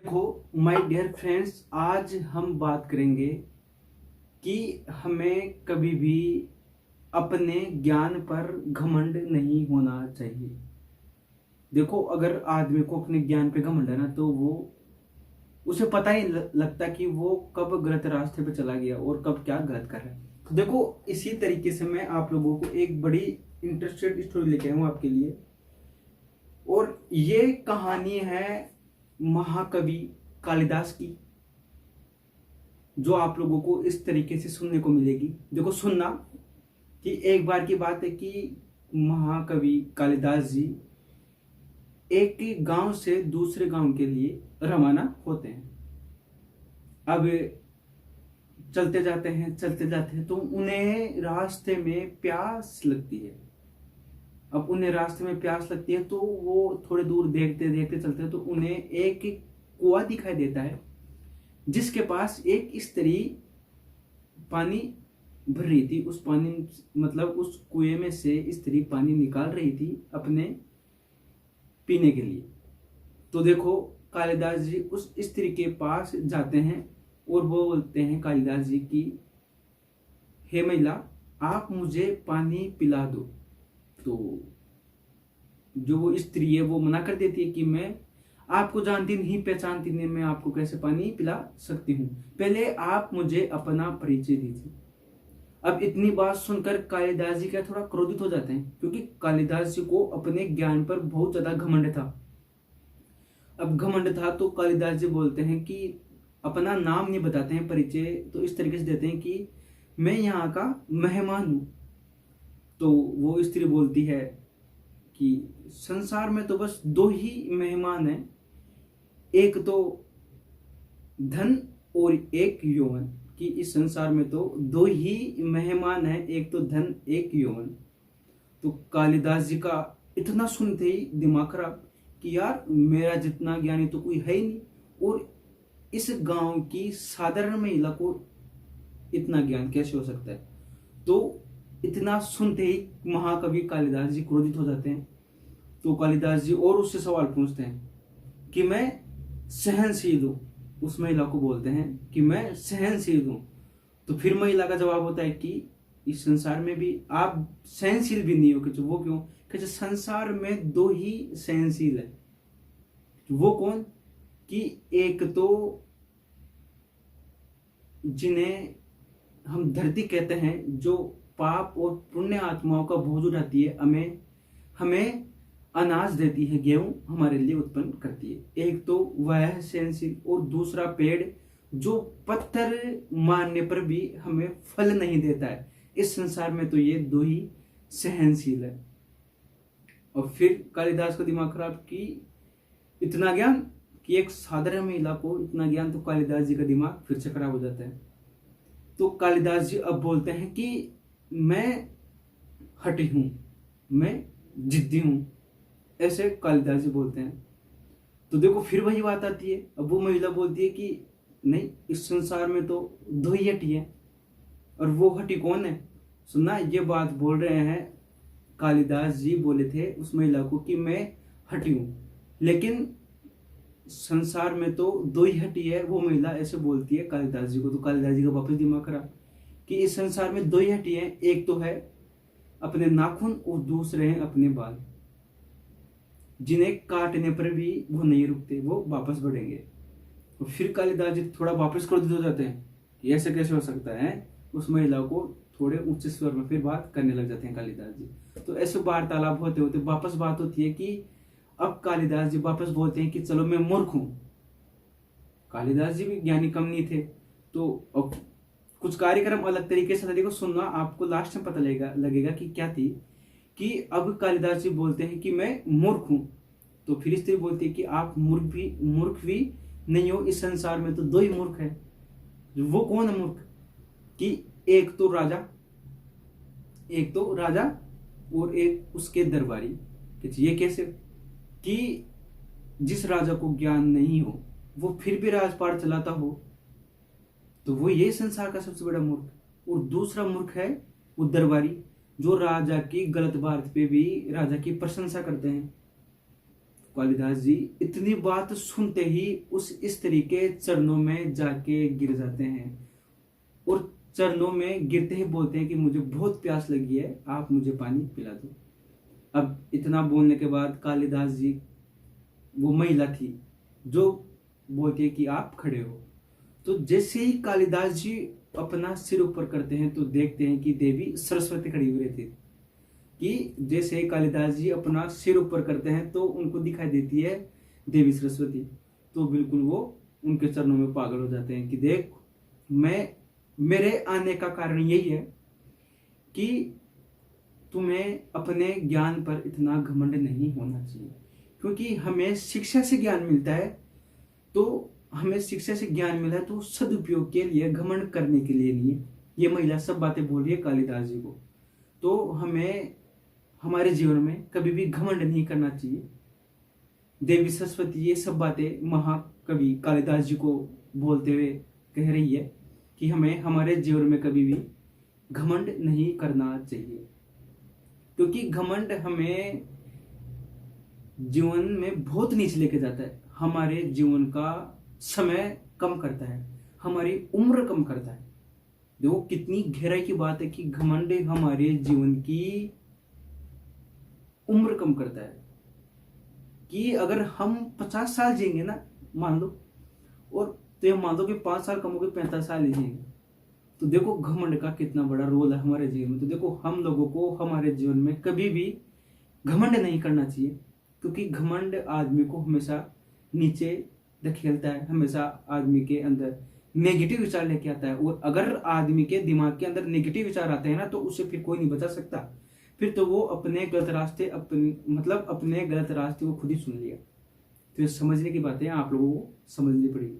देखो my dear friends, आज हम बात करेंगे कि हमें कभी भी अपने ज्ञान पर घमंड नहीं होना चाहिए। देखो, अगर आदमी को अपने ज्ञान पे घमंड है ना, तो वो उसे पता ही लगता कि वो कब गलत रास्ते पे चला गया और कब क्या गलत कर रहा है। तो देखो, इसी तरीके से मैं आप लोगों को एक बड़ी इंटरेस्टेड स्टोरी लेके आया हूँ आपके लिए। और ये कहानी है महाकवि कालिदास की, जो आप लोगों को इस तरीके से सुनने को मिलेगी। देखो, सुनना कि एक बार की बात है कि महाकवि कालिदास जी एक गांव से दूसरे गांव के लिए रवाना होते हैं। अब चलते जाते हैं तो उन्हें रास्ते में प्यास लगती है। अब उन्हें रास्ते में प्यास लगती है तो वो थोड़े दूर देखते देखते चलते हैं तो उन्हें एक कुआं दिखाई देता है, जिसके पास एक स्त्री पानी भर रही थी। उस पानी मतलब उस कुएं में से स्त्री पानी निकाल रही थी अपने पीने के लिए। तो देखो, कालिदास जी उस स्त्री के पास जाते हैं और वो बोलते हैं कालिदास जी की, हे महिला, आप मुझे पानी पिला दो। तो जो वो स्त्री है वो मना कर देती है कि मैं आपको जानती नहीं पहचानती नहीं, मैं आपको कैसे पानी पिला सकती हूँ, पहले आप मुझे अपना परिचय दीजिए। अब इतनी बात सुनकर कालिदास जी क्या थोड़ा क्रोधित हो जाते हैं, क्योंकि कालिदास जी को अपने ज्ञान पर बहुत ज्यादा घमंड था। अब घमंड था तो कालिदास जी बोलते हैं कि अपना नाम नहीं बताते हैं, परिचय तो इस तरीके से देते हैं कि मैं यहाँ का मेहमान हूँ। तो वो स्त्री बोलती है कि संसार में तो बस दो ही मेहमान हैं, एक तो धन और एक यौवन। कि इस संसार में तो दो ही मेहमान हैं, एक तो धन एक यौवन। तो कालिदास जी का इतना सुनते ही दिमाग खराब कि यार, मेरा जितना ज्ञानी तो कोई है ही नहीं, और इस गांव की साधारण महिला को इतना ज्ञान कैसे हो सकता है। तो इतना सुनते ही महाकवि कालिदास जी क्रोधित हो जाते हैं। तो कालिदास जी और उससे सवाल पूछते हैं कि मैं सहनशील हूं। उस महिला को बोलते हैं कि मैं सहनशील हूं। तो फिर महिला का जवाब होता है कि इस संसार में भी आप सहनशील भी नहीं हो। कि वो क्यों? कि संसार में दो ही सहनशील है। वो कौन? कि एक तो जिन्हें हम धरती कहते हैं, जो पाप और पुण्य आत्माओं का बोझ उठाती है, हमें हमें अनाज देती है, गेहूं हमारे लिए उत्पन्न करती है। एक तो वह है सहनशील, और दूसरा पेड़ जो पत्थर मारने पर भी हमें फल नहीं देता है। इस संसार में तो ये दो ही सहनशील है। और फिर कालिदास का दिमाग खराब कि इतना ज्ञान, कि एक साधारण महिला को इतना ज्ञान। तो कालिदास जी का दिमाग फिर से खराब हो जाता है। तो कालिदास जी अब बोलते हैं कि मैं हठी हूं, मैं जिद्दी हूं, ऐसे कालिदास जी बोलते हैं। तो देखो, फिर वही बात आती है। अब वो महिला बोलती है कि नहीं, इस संसार में तो दो ही हटी है, और वो हटी कौन है? सुनना, ये बात बोल रहे हैं कालिदास जी बोले थे उस महिला को कि मैं हटी हूं, लेकिन संसार में तो दो ही हटी है। वो महिला ऐसे बोलती है कालिदास जी को। तो कालिदास जी का वापस दिमाग खराब कि इस संसार में दो ही हटी है, एक तो है अपने नाखून और दूसरे हैं अपने बाल, जिन्हें काटने पर भी वो नहीं रुकते, वो वापस बढ़ेंगे। तो फिर कालिदास जी थोड़ा वापस क्रोधित हो जाते हैं कि ऐसे कैसे हो सकता है। उस महिला को थोड़े उच्च स्वर में फिर बात करने लग जाते हैं कालिदास जी। तो ऐसे वार्तालाप होते होते वापस बात होती है कि अब कालिदास जी वापस बोलते हैं कि चलो, मैं मूर्ख हूं। कालिदास जी भी ज्ञानी कम नहीं थे। तो अब कुछ कार्यक्रम अलग तरीके से था। देखो, सुनना, आपको लास्ट में पता लगेगा कि क्या थी। कि अब कालिदास जी बोलते हैं कि मैं मूर्ख हूं। तो फिर स्त्री बोलती है कि आप मूर्ख भी नहीं हो, इस संसार में तो दो ही मूर्ख है। वो कौन है मूर्ख? कि एक तो राजा और एक उसके दरबारी। ये कैसे? कि जिस राजा को ज्ञान नहीं हो वो फिर भी राजपाट चलाता हो, तो वो ये संसार का सबसे बड़ा मूर्ख। और दूसरा मूर्ख है वो दरबारी, जो राजा की गलत बात पे भी राजा की प्रशंसा करते हैं। कालिदास जी इतनी बात सुनते ही उस स्त्री के चरणों में जाके गिर जाते हैं और चरणों में गिरते ही बोलते हैं कि मुझे बहुत प्यास लगी है, आप मुझे पानी पिला दो। अब इतना बोलने के बाद कालिदास जी, वो महिला थी जो बोलती है कि आप खड़े हो। तो जैसे ही कालिदास जी अपना सिर ऊपर करते हैं तो देखते हैं कि देवी सरस्वती खड़ी हुई रहती है। कि जैसे ही कालिदास जी अपना सिर ऊपर करते हैं तो उनको दिखाई देती है देवी सरस्वती। तो बिल्कुल वो उनके चरणों में पागल हो जाते हैं कि देख, मेरे आने का कारण यही है कि तुम्हें अपने ज्ञान पर इतना घमंड नहीं होना चाहिए, क्योंकि हमें शिक्षा से ज्ञान मिलता है। तो हमें शिक्षा से ज्ञान मिला है तो सदुपयोग के लिए, घमंड करने के लिए नहीं है। ये महिला सब बातें बोल रही है कालिदास जी को। तो हमें हमारे जीवन में कभी भी घमंड नहीं करना चाहिए। देवी सरस्वती ये सब बातें महाकवि कालिदास जी को बोलते हुए कह रही है कि हमें हमारे जीवन में कभी भी घमंड नहीं करना चाहिए, क्योंकि घमंड हमें जीवन में बहुत नीचे लेके जाता है। हमारे जीवन का समय कम करता है, हमारी उम्र कम करता है। देखो कितनी गहराई की बात है कि घमंड हमारे जीवन की उम्र कम करता है। कि अगर हम 50 साल जिएंगे ना, मान लो, और तो ये मान लो कि 5 साल कम हो गए, 45 साल ही जिएंगे। तो देखो घमंड का कितना बड़ा रोल है हमारे जीवन में। तो देखो हम लोगों को हमारे जीवन में कभी भी घमंड नहीं करना चाहिए, क्योंकि घमंड आदमी को हमेशा नीचे धकेलता है, हमेशा आदमी के अंदर नेगेटिव विचार लेके आता है। और अगर आदमी के दिमाग के अंदर नेगेटिव विचार आते हैं ना, तो उससे फिर कोई नहीं बचा सकता। फिर तो वो अपने गलत रास्ते अपने गलत रास्ते वो खुद ही सुन लिया। तो ये समझने की बातें आप लोगों को समझनी पड़ेगी।